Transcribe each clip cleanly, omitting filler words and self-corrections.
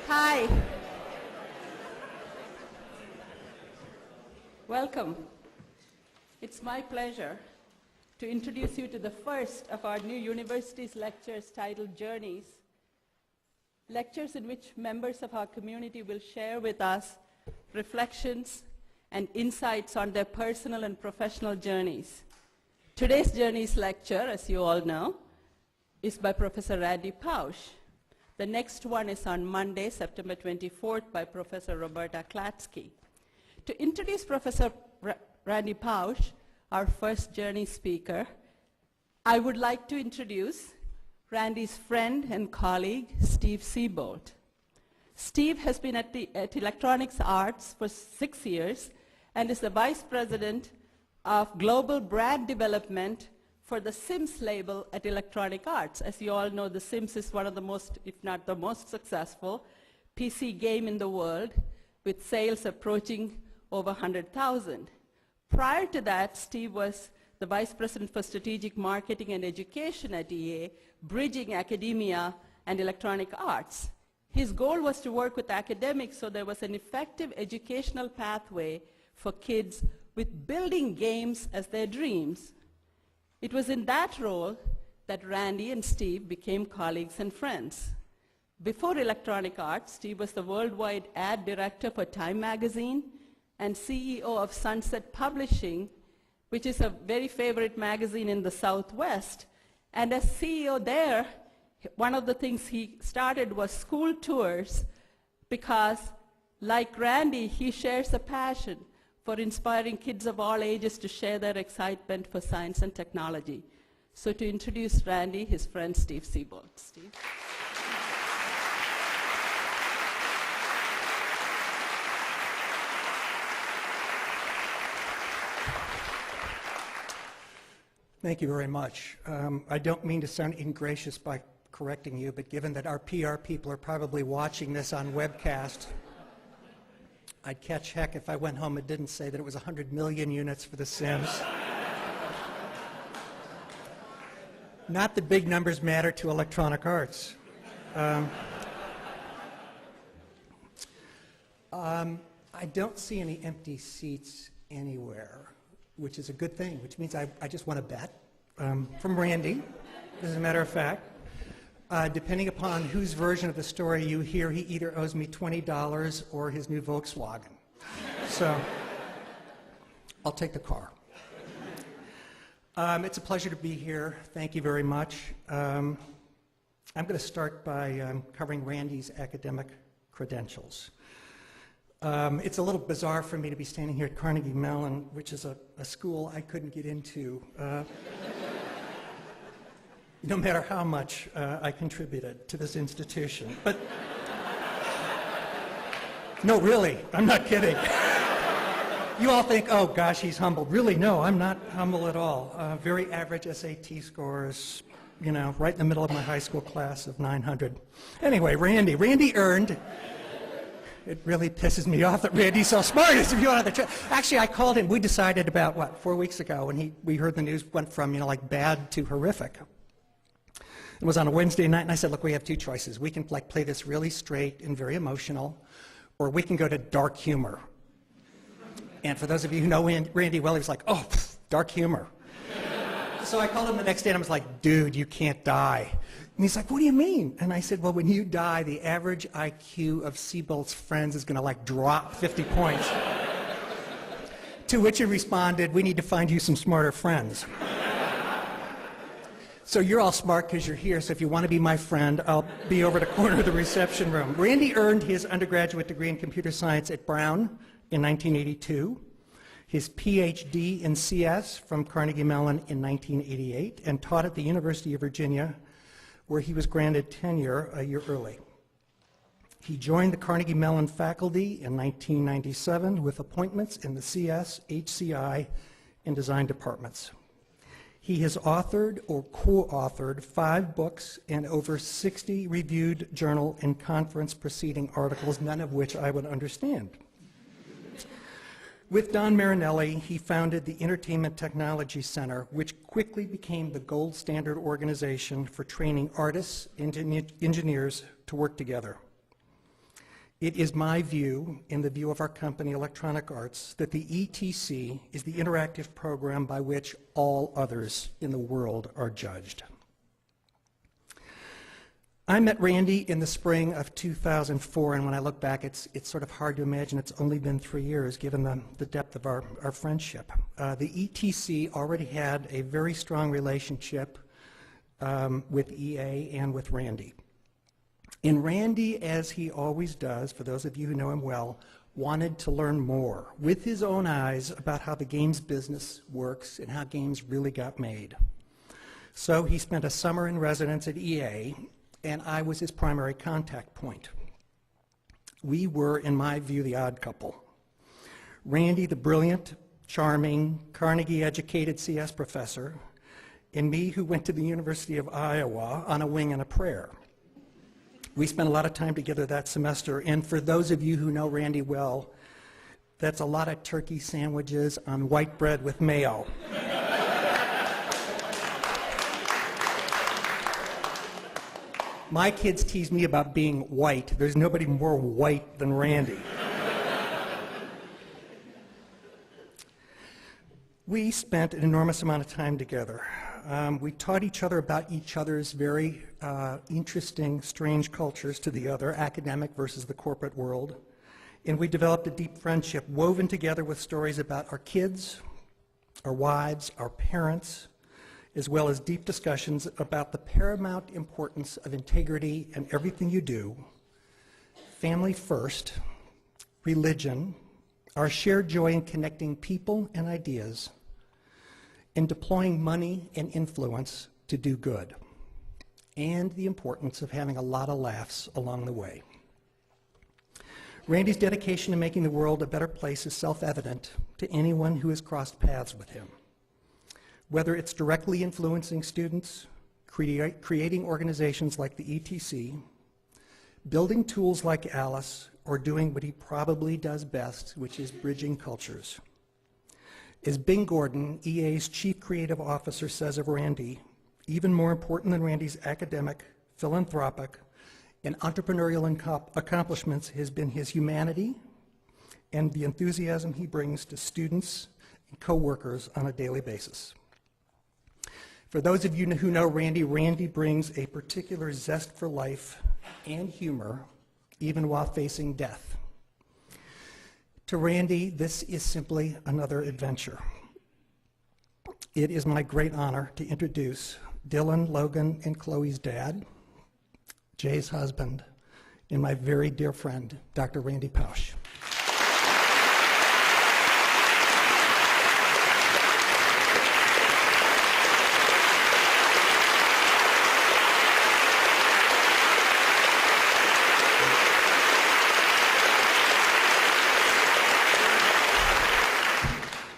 Hi. Welcome. It's my pleasure to introduce you to the first of our new university's lectures titled Journeys. Lectures in which members of our community will share with us reflections and insights on their personal and professional journeys. Today's Journeys lecture, as you all know, is by Professor Randy Pausch. The next one is on Monday, September 24th, by Professor Roberta Klatsky. To introduce Professor Randy Pausch, our first Journey speaker, I would like to introduce Randy's friend and colleague, Steve Siebold. Steve has been at Electronics Arts for 6 years and is the Vice President of Global Brand Development for the Sims label at Electronic Arts. As you all know, the Sims is one of the most, if not the most successful PC game in the world, with sales approaching over 100,000. Prior to that, Steve was the Vice President for Strategic Marketing and Education at EA, bridging academia and Electronic Arts. His goal was to work with academics so there was an effective educational pathway for kids with building games as their dreams. It was in that role that Randy and Steve became colleagues and friends. Before Electronic Arts, Steve was the worldwide ad director for Time magazine and CEO of Sunset Publishing, which is a very favorite magazine in the Southwest. And as CEO there, one of the things he started was school tours because, like Randy, he shares a passion for inspiring kids of all ages to share their excitement for science and technology. So to introduce Randy, his friend Steve Siebold. Steve. Thank you very much. I don't mean to sound ingracious by correcting you, but given that our PR people are probably watching this on webcast, I'd catch heck if I went home and didn't say that it was 100 million units for The Sims. Not that big numbers matter to Electronic Arts. I don't see any empty seats anywhere, which is a good thing, which means I just want to bet from Randy, as a matter of fact. Depending upon whose version of the story you hear, he either owes me $20 or his new Volkswagen. So I'll take the car. It's a pleasure to be here. Thank you very much. I'm going to start by covering Randy's academic credentials. It's a little bizarre for me to be standing here at Carnegie Mellon, which is a school I couldn't get into, no matter how much I contributed to this institution. But no, really, I'm not kidding. You all think, oh gosh, he's humble. Really, no, I'm not humble at all. Very average SAT scores, you know, right in the middle of my high school class of 900. Anyway, Randy earned. It really pisses me off that Randy's so smart. Actually, I called him. We decided about, 4 weeks ago, when we heard the news went from, like bad to horrific. It was on a Wednesday night, and I said, look, we have two choices. We can play this really straight and very emotional, or we can go to dark humor. And for those of you who know Randy well, he was like, oh, dark humor. So I called him the next day, and I was like, dude, you can't die. And he's like, what do you mean? And I said, well, when you die, the average IQ of Siebold's friends is going to drop 50 points. To which he responded, we need to find you some smarter friends. So you're all smart because you're here, so if you want to be my friend, I'll be over the corner of the reception room. Randy earned his undergraduate degree in computer science at Brown in 1982, his PhD in CS from Carnegie Mellon in 1988, and taught at the University of Virginia, where he was granted tenure a year early. He joined the Carnegie Mellon faculty in 1997 with appointments in the CS, HCI, and design departments. He has authored or co-authored 5 books and over 60 reviewed journal and conference proceeding articles, none of which I would understand. With Don Marinelli, he founded the Entertainment Technology Center, which quickly became the gold standard organization for training artists and engineers to work together. It is my view, and the view of our company, Electronic Arts, that the ETC is the interactive program by which all others in the world are judged. I met Randy in the spring of 2004, and when I look back, it's sort of hard to imagine it's only been 3 years, given the depth of our friendship. The ETC already had a very strong relationship with EA and with Randy. And Randy, as he always does, for those of you who know him well, wanted to learn more with his own eyes about how the games business works and how games really got made. So he spent a summer in residence at EA, and I was his primary contact point. We were, in my view, the odd couple. Randy, the brilliant, charming, Carnegie-educated CS professor, and me, who went to the University of Iowa on a wing and a prayer. We spent a lot of time together that semester, and for those of you who know Randy well, that's a lot of turkey sandwiches on white bread with mayo. My kids tease me about being white. There's nobody more white than Randy. We spent an enormous amount of time together. We taught each other about each other's very interesting, strange cultures to the other, academic versus the corporate world. And we developed a deep friendship woven together with stories about our kids, our wives, our parents, as well as deep discussions about the paramount importance of integrity in everything you do, family first, religion, our shared joy in connecting people and ideas, and deploying money and influence to do good, and the importance of having a lot of laughs along the way. Randy's dedication to making the world a better place is self-evident to anyone who has crossed paths with him. Whether it's directly influencing students, creating organizations like the ETC, building tools like Alice, or doing what he probably does best, which is bridging cultures. As Bing Gordon, EA's chief creative officer, says of Randy, even more important than Randy's academic, philanthropic, and entrepreneurial accomplishments has been his humanity and the enthusiasm he brings to students and coworkers on a daily basis. For those of you who know Randy, Randy brings a particular zest for life and humor, even while facing death. To Randy, this is simply another adventure. It is my great honor to introduce Dylan, Logan, and Chloe's dad, Jay's husband, and my very dear friend, Dr. Randy Pausch.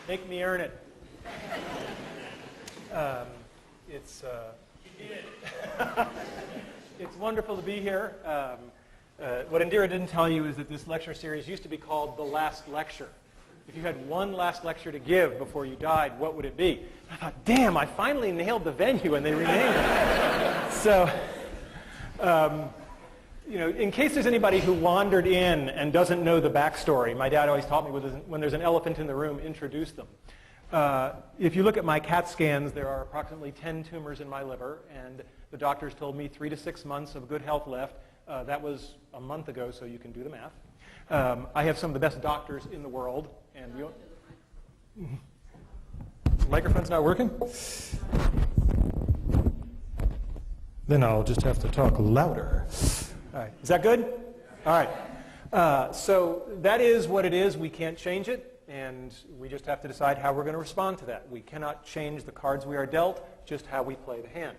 Make me earn it. It's wonderful to be here. What Indira didn't tell you is that this lecture series used to be called The Last Lecture. If you had one last lecture to give before you died, what would it be? I thought, damn, I finally nailed the venue, and they renamed it. So, you know, in case there's anybody who wandered in and doesn't know the backstory, my dad always taught me when there's an elephant in the room, introduce them. If you look at my CAT scans, there are approximately 10 tumors in my liver, and the doctors told me 3 to 6 months of good health left. That was a month ago, so you can do the math. I have some of the best doctors in the world, and microphone's not working? Then I'll just have to talk louder. All right. Is that good? All right. So that is what it is. We can't change it, and we just have to decide how we're going to respond to that. We cannot change the cards we are dealt, just how we play the hand.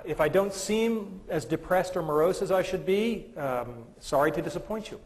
If I don't seem as depressed or morose as I should be, sorry to disappoint you.